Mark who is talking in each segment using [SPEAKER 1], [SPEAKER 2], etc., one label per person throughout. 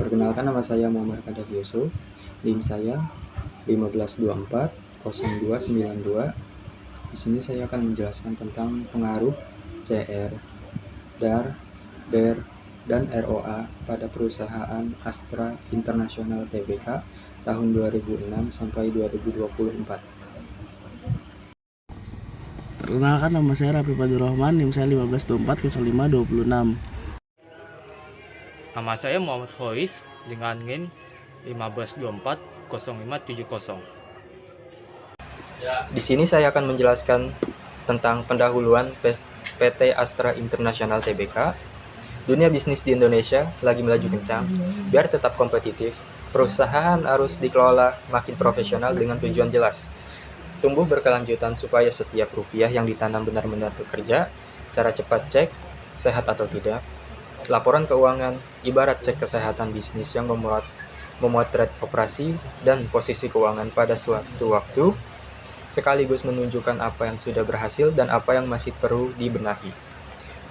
[SPEAKER 1] Perkenalkan, nama saya Muhammad Kadek Yusuf. NIM saya 15240292. Di sini saya akan menjelaskan tentang pengaruh CR, DAR, DER, dan ROA pada perusahaan Astra International Tbk tahun 2006 sampai 2024.
[SPEAKER 2] Perkenalkan, nama saya Rafi Fadur Rahman, NIM saya 15240526.
[SPEAKER 3] Nama saya Muhammad Hois dengan NIM 15240570.
[SPEAKER 1] Di sini saya akan menjelaskan tentang pendahuluan PT Astra International Tbk. Dunia bisnis di Indonesia lagi melaju kencang. Biar tetap kompetitif, perusahaan harus dikelola makin profesional dengan tujuan jelas. Tumbuh berkelanjutan supaya setiap rupiah yang ditanam benar-benar bekerja. Cara cepat cek sehat atau tidak. Laporan keuangan ibarat cek kesehatan bisnis yang memotret operasi dan posisi keuangan pada suatu waktu, sekaligus menunjukkan apa yang sudah berhasil dan apa yang masih perlu dibenahi.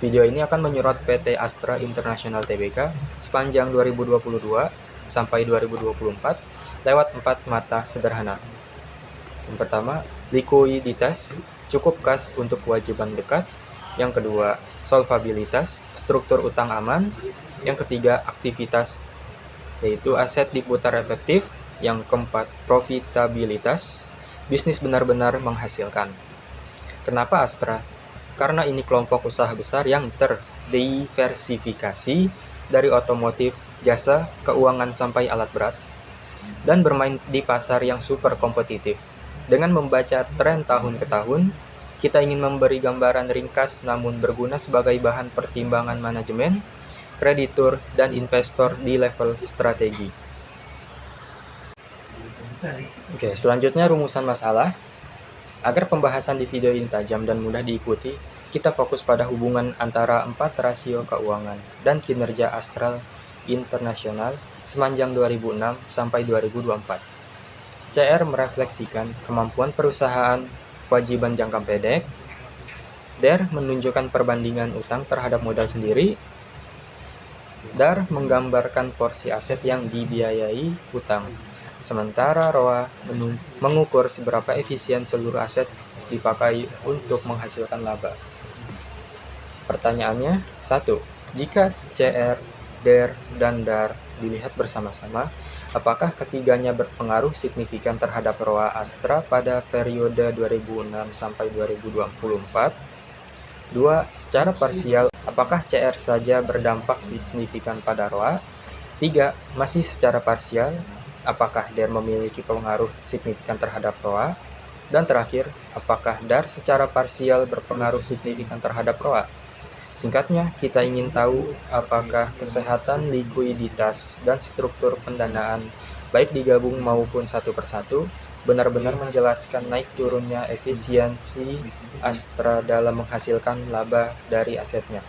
[SPEAKER 1] Video ini akan menyorot PT Astra International Tbk sepanjang 2022 sampai 2024 lewat 4 mata sederhana. Yang pertama, likuiditas, cukup kas untuk kewajiban dekat. Yang kedua, solvabilitas, struktur utang aman. Yang ketiga, aktivitas, yaitu aset diputar efektif. Yang keempat, profitabilitas, bisnis benar-benar menghasilkan. Kenapa Astra? Karena ini kelompok usaha besar yang terdiversifikasi dari otomotif, jasa, keuangan sampai alat berat, dan bermain di pasar yang super kompetitif. Dengan membaca tren tahun ke tahun, kita ingin memberi gambaran ringkas namun berguna sebagai bahan pertimbangan manajemen, kreditur, dan investor di level strategi. Oke, selanjutnya rumusan masalah. Agar pembahasan di video ini tajam dan mudah diikuti, kita fokus pada hubungan antara 4 rasio keuangan dan kinerja Astra International sepanjang 2006 sampai 2024. CR merefleksikan kemampuan perusahaan, kewajiban jangka pendek. DER menunjukkan perbandingan utang terhadap modal sendiri. DAR menggambarkan porsi aset yang dibiayai utang. Sementara ROA mengukur seberapa efisien seluruh aset dipakai untuk menghasilkan laba. Pertanyaannya, 1. Jika CR, DER, dan DAR dilihat bersama-sama, apakah ketiganya berpengaruh signifikan terhadap ROA Astra pada periode 2006 sampai 2024? 2. Secara parsial, apakah CR saja berdampak signifikan pada ROA? 3. Masih secara parsial, apakah DER memiliki pengaruh signifikan terhadap ROA? Dan terakhir, apakah DAR secara parsial berpengaruh signifikan terhadap ROA? Singkatnya, kita ingin tahu apakah kesehatan, likuiditas, dan struktur pendanaan, baik digabung maupun satu persatu, benar-benar menjelaskan naik turunnya efisiensi Astra dalam menghasilkan laba dari asetnya.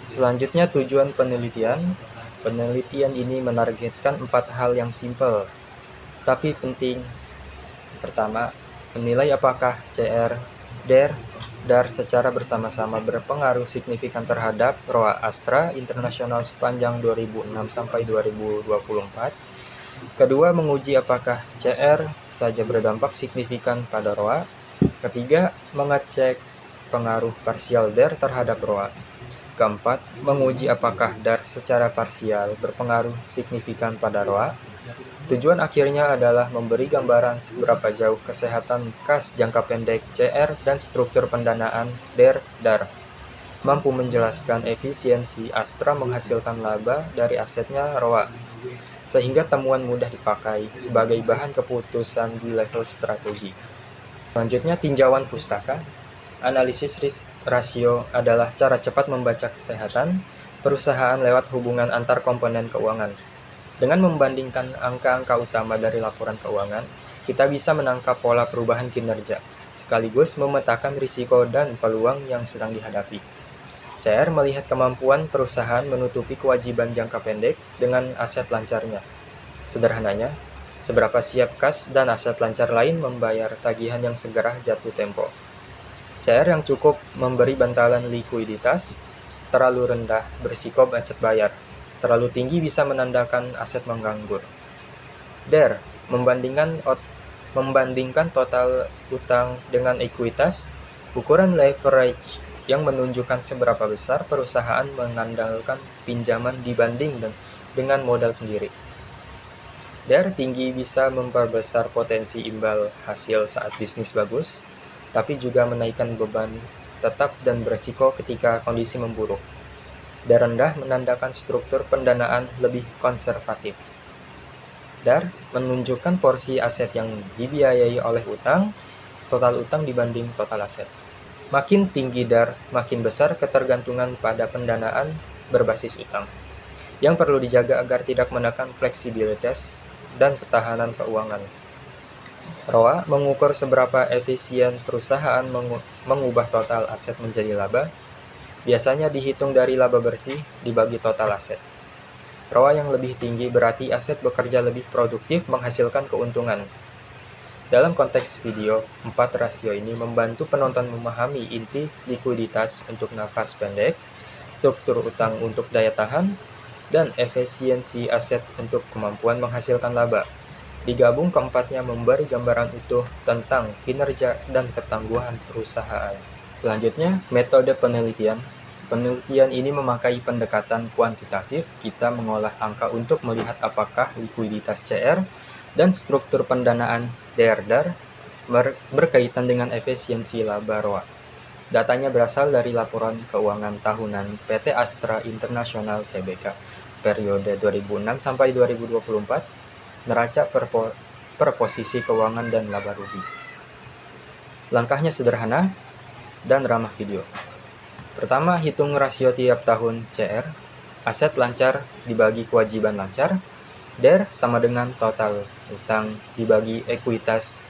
[SPEAKER 1] Selanjutnya, tujuan penelitian. Penelitian ini menargetkan 4 hal yang simpel, tapi penting. Pertama, menilai apakah CR, DER, DAR secara bersama-sama berpengaruh signifikan terhadap ROA Astra International sepanjang 2006 sampai 2024. Kedua, menguji apakah CR saja berdampak signifikan pada ROA. Ketiga, mengecek pengaruh parsial DER terhadap ROA. Keempat, menguji apakah DAR secara parsial berpengaruh signifikan pada ROA. Tujuan akhirnya adalah memberi gambaran seberapa jauh kesehatan kas jangka pendek CR dan struktur pendanaan DER DAR mampu menjelaskan efisiensi Astra menghasilkan laba dari asetnya ROA, sehingga temuan mudah dipakai sebagai bahan keputusan di level strategi. Selanjutnya, tinjauan pustaka. Analisis risk rasio adalah cara cepat membaca kesehatan perusahaan lewat hubungan antar komponen keuangan. Dengan membandingkan angka-angka utama dari laporan keuangan, kita bisa menangkap pola perubahan kinerja, sekaligus memetakan risiko dan peluang yang sedang dihadapi. CR melihat kemampuan perusahaan menutupi kewajiban jangka pendek dengan aset lancarnya. Sederhananya, seberapa siap kas dan aset lancar lain membayar tagihan yang segera jatuh tempo. CR yang cukup memberi bantalan likuiditas, terlalu rendah berisiko macet bayar. terlalu tinggi bisa menandakan aset menganggur. DER, membandingkan total utang dengan ekuitas, ukuran leverage yang menunjukkan seberapa besar perusahaan mengandalkan pinjaman dibanding dengan modal sendiri. DER tinggi bisa memperbesar potensi imbal hasil saat bisnis bagus, tapi juga menaikkan beban tetap dan beresiko ketika kondisi memburuk. DER rendah menandakan struktur pendanaan lebih konservatif. DER menunjukkan porsi aset yang dibiayai oleh utang, total utang dibanding total aset. Makin tinggi DER, makin besar ketergantungan pada pendanaan berbasis utang, yang perlu dijaga agar tidak menekan fleksibilitas dan ketahanan keuangan. ROA mengukur seberapa efisien perusahaan mengubah total aset menjadi laba, biasanya dihitung dari laba bersih dibagi total aset. ROA yang lebih tinggi berarti aset bekerja lebih produktif menghasilkan keuntungan. Dalam konteks video, 4 rasio ini membantu penonton memahami inti likuiditas untuk nafas pendek, struktur utang untuk daya tahan, dan efisiensi aset untuk kemampuan menghasilkan laba. Digabung keempatnya memberi gambaran utuh tentang kinerja dan ketangguhan perusahaan. Selanjutnya, metode penelitian. Penelitian ini memakai pendekatan kuantitatif. Kita mengolah angka untuk melihat apakah likuiditas CR dan struktur pendanaan DER berkaitan dengan efisiensi laba ROA. Datanya berasal dari laporan keuangan tahunan PT Astra International Tbk periode 2006 sampai 2024, neraca per posisi keuangan dan laba rugi. Langkahnya sederhana dan ramah video. Pertama, hitung rasio tiap tahun CR, aset lancar dibagi kewajiban lancar, DER sama dengan total utang dibagi ekuitas,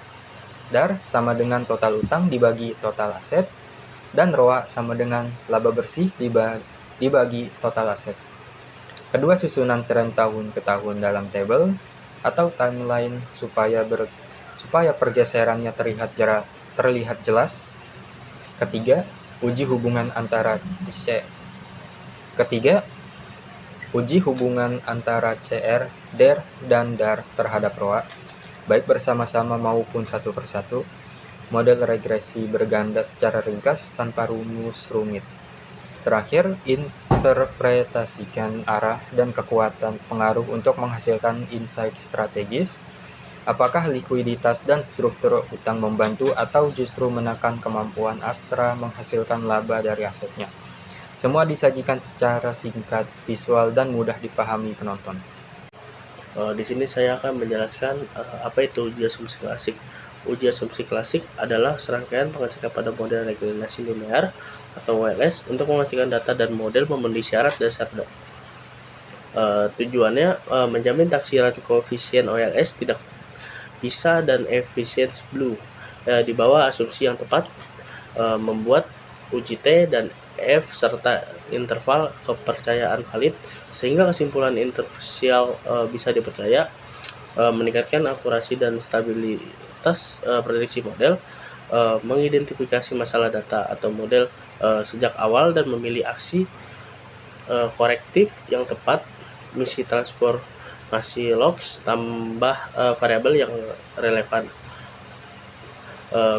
[SPEAKER 1] DAR sama dengan total utang dibagi total aset, dan ROA sama dengan laba bersih dibagi total aset. Kedua susunan tren tahun ke tahun dalam tabel atau timeline supaya pergeserannya terlihat jelas. Ketiga, uji hubungan antara CR, DER, dan DAR terhadap ROA, baik bersama-sama maupun satu persatu. Model regresi berganda secara ringkas tanpa rumus rumit. Terakhir, interpretasikan arah dan kekuatan pengaruh untuk menghasilkan insight strategis. Apakah likuiditas dan struktur utang membantu atau justru menekan kemampuan Astra menghasilkan laba dari asetnya? Semua disajikan secara singkat, visual, dan mudah dipahami penonton.
[SPEAKER 2] Di sini saya akan menjelaskan apa itu uji asumsi klasik. Uji asumsi klasik adalah serangkaian pengecekan pada model regenerasi linear atau WLS untuk memastikan data dan model memenuhi syarat dasar. Tujuannya menjamin taksiran koefisien OLS tidak bisa dan efisien blue di bawah asumsi yang tepat, membuat uji T dan F serta interval kepercayaan valid sehingga kesimpulan interval bisa dipercaya, meningkatkan akurasi dan stabilitas prediksi model, mengidentifikasi masalah data atau model sejak awal dan memilih aksi korektif yang tepat, misi transformasi logs, tambah variabel yang relevan.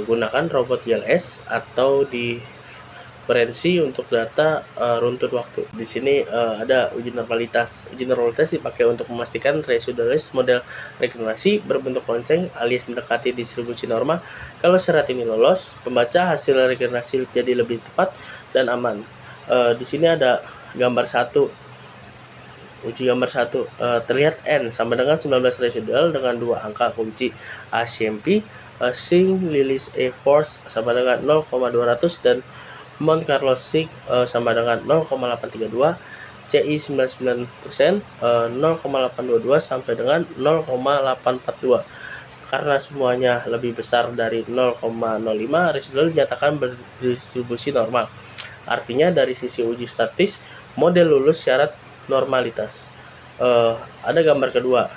[SPEAKER 2] Gunakan robot GLS atau diferensi untuk data runtun waktu. Di sini ada uji normalitas. Uji normalitas dipakai untuk memastikan residualis model regenerasi berbentuk lonceng alias mendekati distribusi norma. Kalau syarat ini lolos, pembaca hasil regenerasi jadi lebih tepat dan aman. Di sini ada gambar 1. Uji gambar 1, terlihat N sama dengan 19 residual dengan 2 angka kunci ACMP, Sing Lillis A Force sama dengan 0,200 dan Monte Carlo Sig sama dengan 0,832, CI 99% 0,822 sampai dengan 0,842. Karena semuanya lebih besar dari 0,05, residual dinyatakan berdistribusi normal. Artinya dari sisi uji statis, model lulus syarat normalitas. Ada gambar kedua,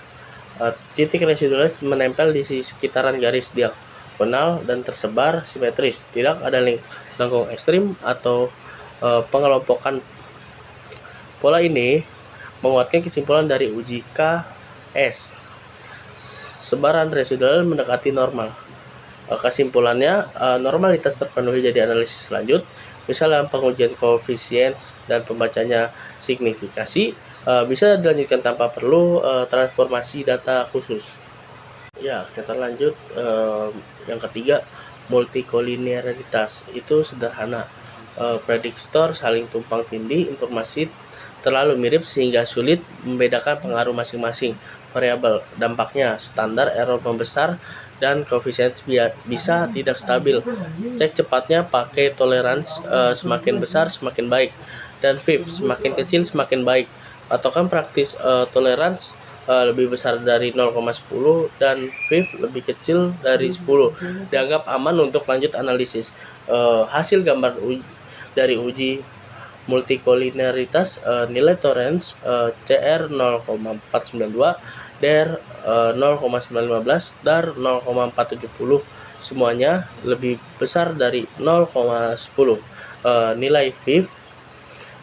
[SPEAKER 2] titik residualis menempel di sekitaran garis diagonal dan tersebar simetris. Tidak ada lengkung ekstrim atau pengelompokan. Pola ini menguatkan kesimpulan dari uji KS. Sebaran residual mendekati normal. Kesimpulannya, normalitas terpenuhi jadi analisis lanjut. Misalnya pengujian koefisien dan pembacanya signifikasi bisa dilanjutkan tanpa perlu transformasi data khusus. Ya, kita lanjut yang ketiga, multikolinearitas. Itu sederhana. Prediktor saling tumpang tindih, informasi terlalu mirip sehingga sulit membedakan pengaruh masing-masing variabel. Dampaknya, standar error membesar dan koefisien bisa tidak stabil. Cek cepatnya pakai tolerans semakin besar semakin baik, dan VIP semakin kecil semakin baik. Patokan praktis tolerans lebih besar dari 0,10 dan VIP lebih kecil dari 10 dianggap aman untuk lanjut analisis. Hasil gambar dari uji multikolinearitas, nilai tolerans CR 0,492, DER 0,915, DAR 0,470, semuanya lebih besar dari 0,10. Nilai VIP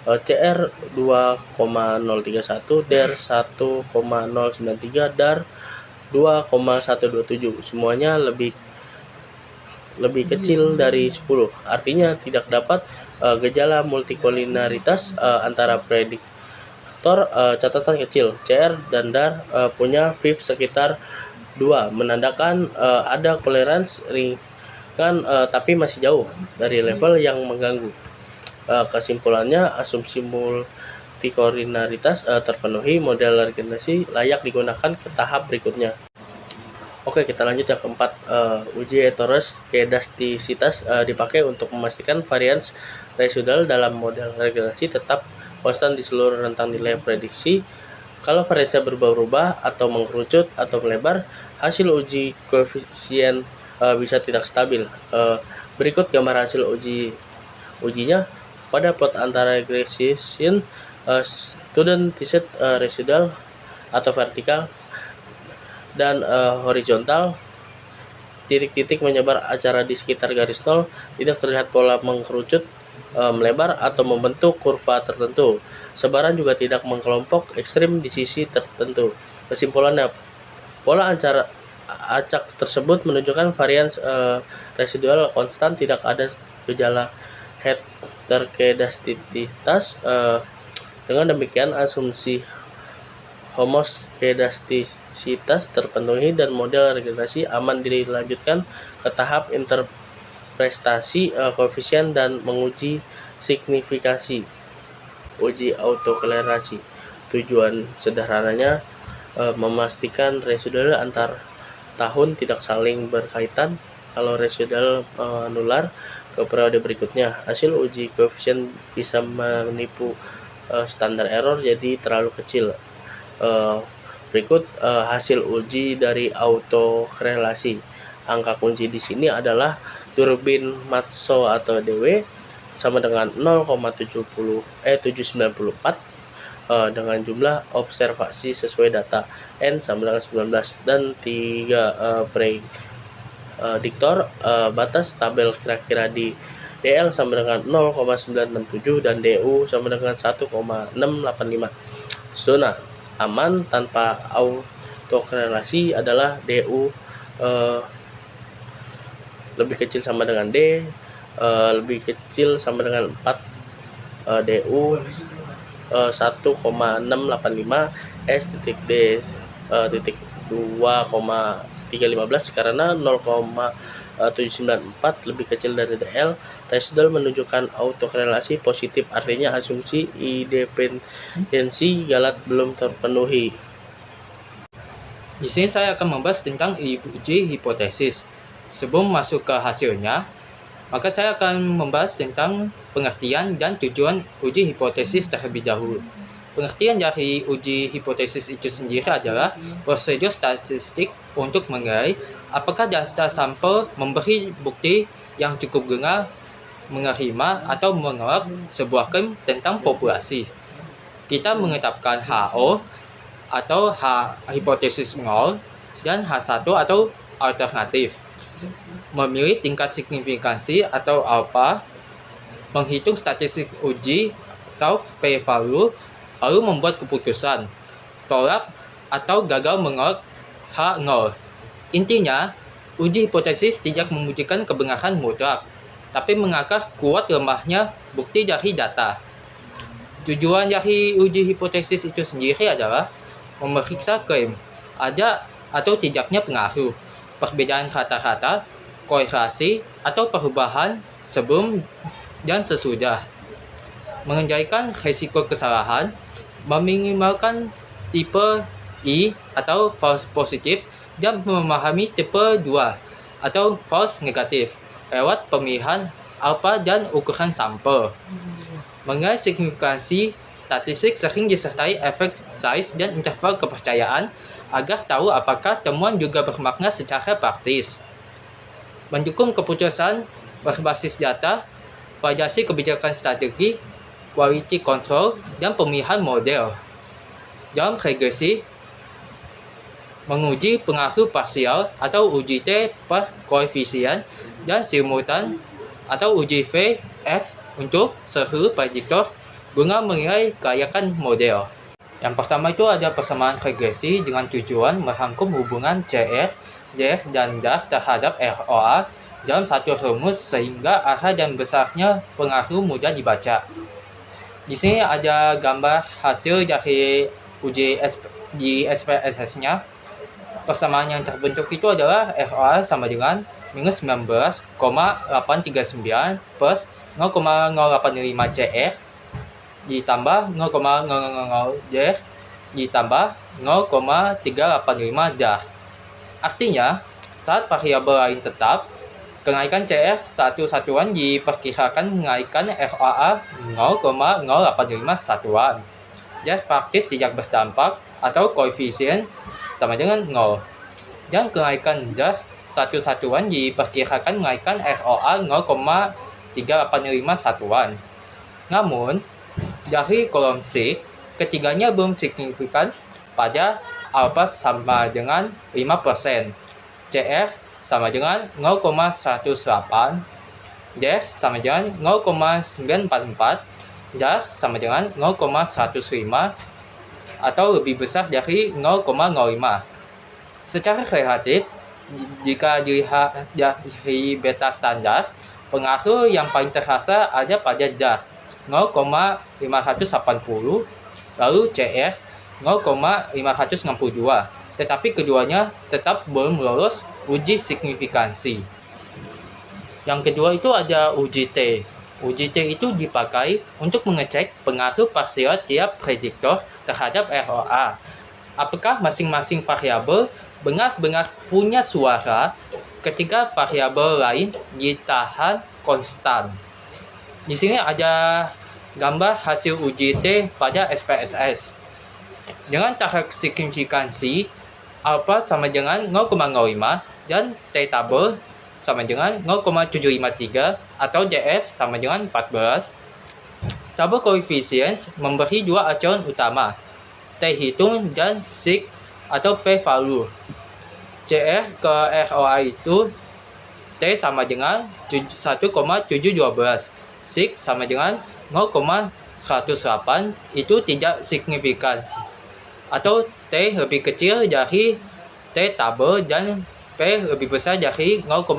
[SPEAKER 2] CR 2,031, DER 1,093, DAR 2,127, semuanya lebih kecil dari 10. Artinya tidak dapat gejala multikolinearitas antara prediktor. Catatan kecil, CR dan DAR punya VIP sekitar 2, menandakan ada toleransi ringan tapi masih jauh dari level yang mengganggu. Kesimpulannya, asumsi multikolinearitas terpenuhi, model regenerasi layak digunakan ke tahap berikutnya. Oke, kita lanjut yang keempat. Uji heteroskedastisitas dipakai untuk memastikan varians residual dalam model regenerasi tetap konstan di seluruh rentang nilai prediksi. Kalau variansnya berubah-ubah atau mengerucut atau melebar, hasil uji koefisien bisa tidak stabil. Berikut gambar hasil ujinya. Pada plot antara regression studentized residual atau vertikal dan horizontal, titik-titik menyebar acara di sekitar garis nol, tidak terlihat pola mengerucut, melebar, atau membentuk kurva tertentu. Sebaran juga tidak mengkelompok ekstrim di sisi tertentu. Kesimpulannya, pola acak tersebut menunjukkan varians residual konstan, tidak ada gejala heteroskedastisitas. Dengan demikian, asumsi homoskedastisitas terpenuhi dan model regenerasi aman dilanjutkan ke tahap interpretasi koefisien dan menguji signifikasi. Uji autoklarasi. Tujuan sederhananya memastikan residual antar tahun tidak saling berkaitan. Kalau residual menular ke periode berikutnya, hasil uji koefisien bisa menipu standar error jadi terlalu kecil. Berikut hasil uji dari autokorelasi. Angka kunci di sini adalah Durbin Matso atau DW sama dengan 0,794 dengan jumlah observasi sesuai data N sama dengan 19 dan 3 prediktor. Batas tabel kira-kira di DL sama dengan 0,967 dan DU sama dengan 1,685. Zona aman tanpa autokorelasi adalah DU lebih kecil sama dengan D, lebih kecil sama dengan 4, DU 1,685, S titik D titik 2,315 karena 0,794 lebih kecil dari DL. Residual menunjukkan autokorelasi positif, artinya asumsi independensi galat belum terpenuhi.
[SPEAKER 3] Di sini saya akan membahas tentang uji hipotesis. Sebelum masuk ke hasilnya, maka saya akan membahas tentang pengertian dan tujuan uji hipotesis terlebih dahulu. Pengertian dari uji hipotesis itu sendiri adalah prosedur statistik untuk menilai apakah data sampel memberi bukti yang cukup benar menerima atau menolak sebuah klaim tentang populasi. Kita menetapkan HO atau hipotesis 0 dan H1 atau alternatif. Memilih tingkat signifikansi atau alpha, menghitung statistik uji atau p-value, lalu membuat keputusan, tolak atau gagal menolak H0. Intinya, uji hipotesis tidak membuktikan kebenaran mutlak, tapi mengangkat kuat lemahnya bukti dari data. Tujuan dari uji hipotesis itu sendiri adalah memeriksa klaim ada atau tidaknya pengaruh, perbedaan rata-rata, korelasi, atau perubahan sebelum dan sesudah, mengendalikan risiko kesalahan, meminimalkan tipe I atau false positif, dan memahami tipe 2 atau false negatif lewat pemilihan alpha dan ukuran sampel. Mengenai signifikansi, statistik sering disertai efek size dan interval kepercayaan agar tahu apakah temuan juga bermakna secara praktis. Mendukung keputusan berbasis data, validasi kebijakan strategi, quality control, dan pemilihan model. Dalam regresi, menguji pengaruh parsial atau uji T per koefisien dan simultan atau uji V, F untuk seluruh prediktor guna menilai kelayakan model. Yang pertama itu ada persamaan regresi dengan tujuan merangkum hubungan CR, DR, dan DAR terhadap ROA dalam satu rumus sehingga arah dan besarnya pengaruh mudah dibaca. Di sini ada gambar hasil dari uji di SPSS-nya. Persamaan yang terbentuk itu adalah ROA sama dengan minus 19,839 plus 0,085 CR ditambah 0,000 DR ditambah 0,385 DAR. Artinya, saat variabel lain tetap, kenaikan CR satu satuan diperkirakan menaikkan ROA 0,085 satuan. DAR praktis tidak berdampak atau koefisien sama dengan 0. Dan kenaikan DAR satu satuan diperkirakan menaikkan ROA 0,385 satuan. Namun, dari kolom C, ketiganya belum signifikan pada alpha sama dengan 5%, CR sama dengan 0,108, DR sama dengan 0,944, DAR sama dengan 0,105 atau lebih besar dari 0,05. Secara relatif, jika dilihat dari beta standar, pengaruh yang paling terasa ada pada DAR 0,580, lalu CR 0,562, tetapi keduanya tetap belum lolos uji signifikansi. Yang kedua itu ada uji T. Uji T itu dipakai untuk mengecek pengaruh parsial tiap prediktor terhadap ROA. Apakah masing-masing variabel benar-benar punya suara ketika variabel lain ditahan konstan. Di sini ada gambar hasil uji T pada SPSS. Dengan taraf signifikansi alpha sama dengan 0,05 dan T tabel sama dengan 0,753 atau DF sama dengan 14. Tabel koefisien memberi dua acuan utama, T hitung dan sig atau P value. CR ke ROA itu T sama dengan 1,712. Sig sama dengan 0,108 itu tidak signifikan atau T lebih kecil dari T tabel dan P lebih besar dari 0,05.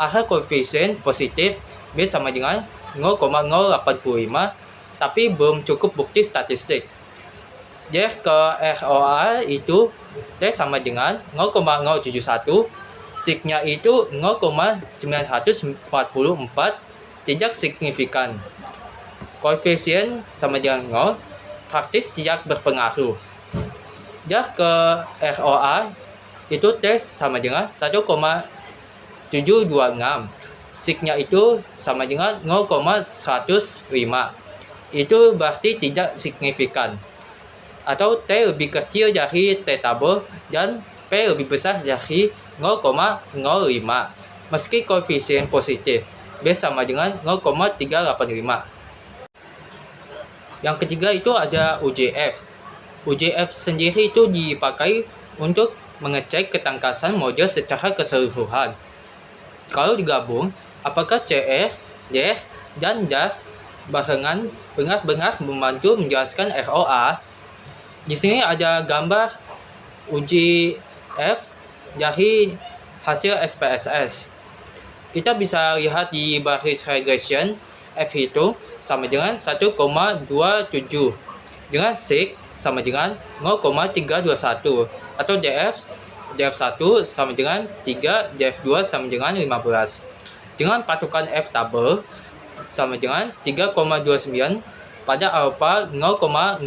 [SPEAKER 3] Arah koefisien positif B sama dengan 0,085 tapi belum cukup bukti statistik. D ke ROA itu T sama dengan 0,071, signya itu 0,944, tidak signifikan. Koefisien sama dengan 0, praktis tidak berpengaruh. D ke ROA itu T sama dengan 1,726, signya itu sama dengan 0,105. Itu berarti tidak signifikan. Atau T lebih kecil dari T tabel dan P lebih besar dari 0,05 meski koefisien positif. B sama dengan 0,385. Yang ketiga itu ada UJF. UJF sendiri itu dipakai untuk mengecek ketangkasan model secara keseluruhan. Kalau digabung, apakah CR, DR, dan DAR barengan benar-benar membantu menjelaskan ROA. Di sini ada gambar uji F dari hasil SPSS. Kita bisa lihat di baris regression F hitung sama dengan 1,27 dengan sig sama dengan 0,321 atau df1 sama dengan 3, df2 sama dengan 15 dengan patokan F tabel sama dengan 3,29 pada alpha 0,05.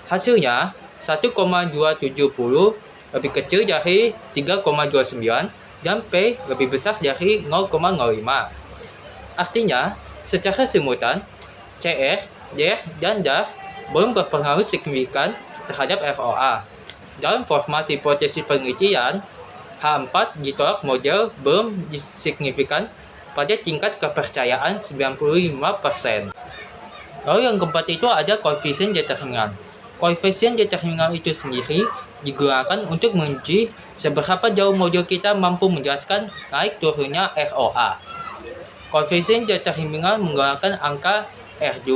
[SPEAKER 3] Hasilnya 1,270 lebih kecil dari 3,29 dan P lebih besar dari 0,05. Artinya, secara simultan, CR, DR, dan DAR belum berpengaruh signifikan terhadap ROA. Dalam format hipotesis penelitian, H4 ditolak model belum signifikan pada tingkat kepercayaan 95%. Lalu yang keempat itu ada koefisien determinan. Koefisien determinan itu sendiri digunakan untuk menguji seberapa jauh model kita mampu menjelaskan naik turunnya ROA. Koefisien determinan menggunakan angka R2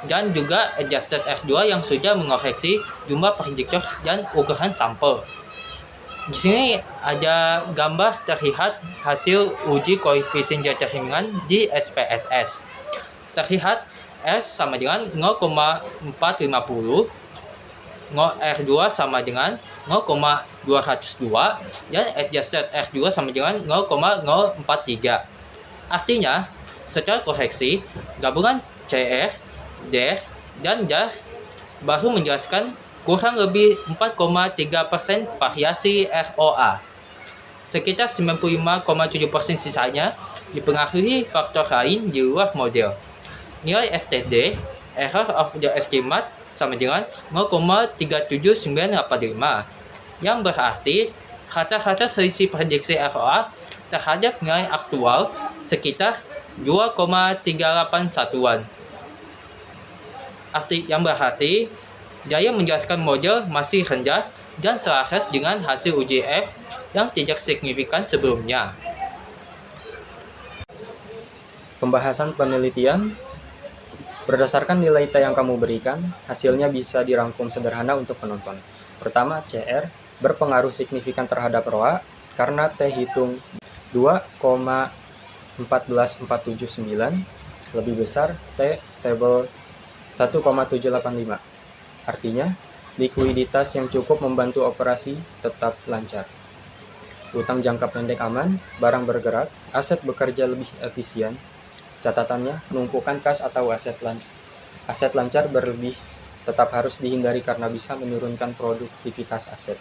[SPEAKER 3] dan juga adjusted R2 yang sudah mengoreksi jumlah prediktor dan ukuran sampel. Di sini ada gambar terlihat hasil uji koefisien determinan di SPSS. Terlihat S sama dengan 0,450, R2 sama dengan 0,202, dan adjusted R2 sama dengan 0,043. Artinya, setelah koreksi, gabungan CR, DR, dan DAR baru menjelaskan kurang lebih 4,3% variasi ROA. Sekitar 95,7% sisanya dipengaruhi faktor lain di luar model. Nilai STD, error of the estimate, sama dengan 0,37985, yang berarti rata-rata selisih prediksi ROA terhadap nilai aktual sekitar 2,381-an. Yang berarti daya menjelaskan model masih rendah dan selaras dengan hasil uji F yang tidak signifikan sebelumnya.
[SPEAKER 1] Pembahasan penelitian. Berdasarkan nilai T yang kamu berikan, hasilnya bisa dirangkum sederhana untuk penonton. Pertama, CR berpengaruh signifikan terhadap ROA karena T hitung 2,14479 lebih besar T tabel 1,785. Artinya, likuiditas yang cukup membantu operasi tetap lancar. Utang jangka pendek aman, barang bergerak, aset bekerja lebih efisien. Catatannya, penumpukan kas atau aset lancar berlebih tetap harus dihindari karena bisa menurunkan produktivitas aset.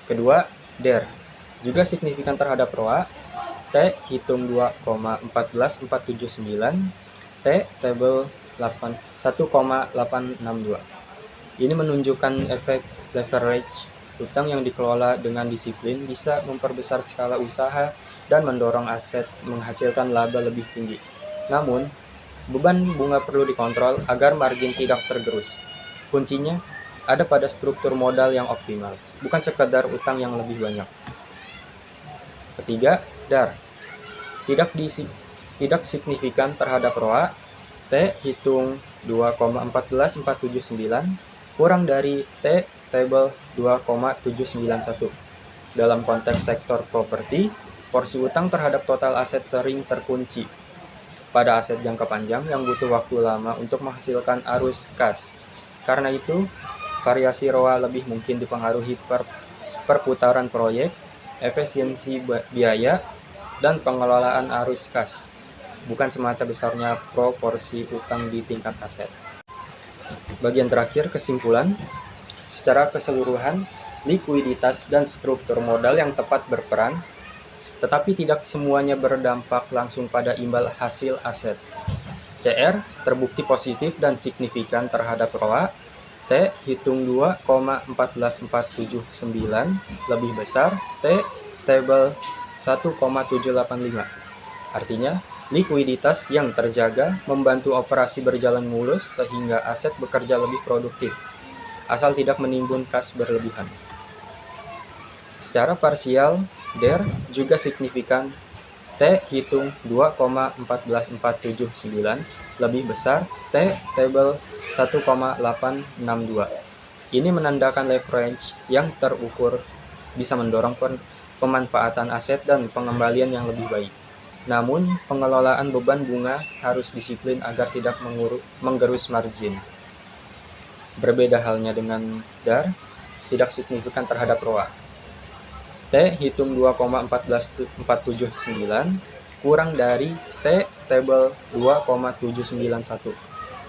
[SPEAKER 1] Kedua, DER juga signifikan terhadap ROA. T hitung 2,14479, T tabel 1,862. Ini menunjukkan efek leverage. Utang yang dikelola dengan disiplin bisa memperbesar skala usaha dan mendorong aset menghasilkan laba lebih tinggi. Namun, beban bunga perlu dikontrol agar margin tidak tergerus. Kuncinya ada pada struktur modal yang optimal, bukan sekadar utang yang lebih banyak. Ketiga, DAR tidak signifikan terhadap ROA. T hitung 2,14479 kurang dari T tabel 2,791. Dalam konteks sektor properti, porsi utang terhadap total aset sering terkunci pada aset jangka panjang yang butuh waktu lama untuk menghasilkan arus kas. Karena itu, variasi ROA lebih mungkin dipengaruhi perputaran proyek, efisiensi biaya, dan pengelolaan arus kas, bukan semata besarnya proporsi utang di tingkat aset. Bagian terakhir, kesimpulan. Secara keseluruhan, likuiditas dan struktur modal yang tepat berperan, tetapi tidak semuanya berdampak langsung pada imbal hasil aset. CR terbukti positif dan signifikan terhadap ROA. T hitung 2,14479 lebih besar T tabel 1,785. Artinya, likuiditas yang terjaga membantu operasi berjalan mulus sehingga aset bekerja lebih produktif, asal tidak menimbun kas berlebihan. Secara parsial, DER juga signifikan. T hitung 2,14479 lebih besar T tabel 1,862. Ini menandakan leverage yang terukur bisa mendorong pemanfaatan aset dan pengembalian yang lebih baik. Namun, pengelolaan beban bunga harus disiplin agar tidak menggerus margin. Berbeda halnya dengan DAR, tidak signifikan terhadap ROA. T hitung 2,1479 kurang dari T tabel 2,791.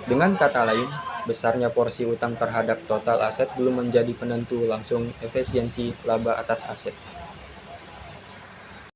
[SPEAKER 1] Dengan kata lain, besarnya porsi utang terhadap total aset belum menjadi penentu langsung efisiensi laba atas aset.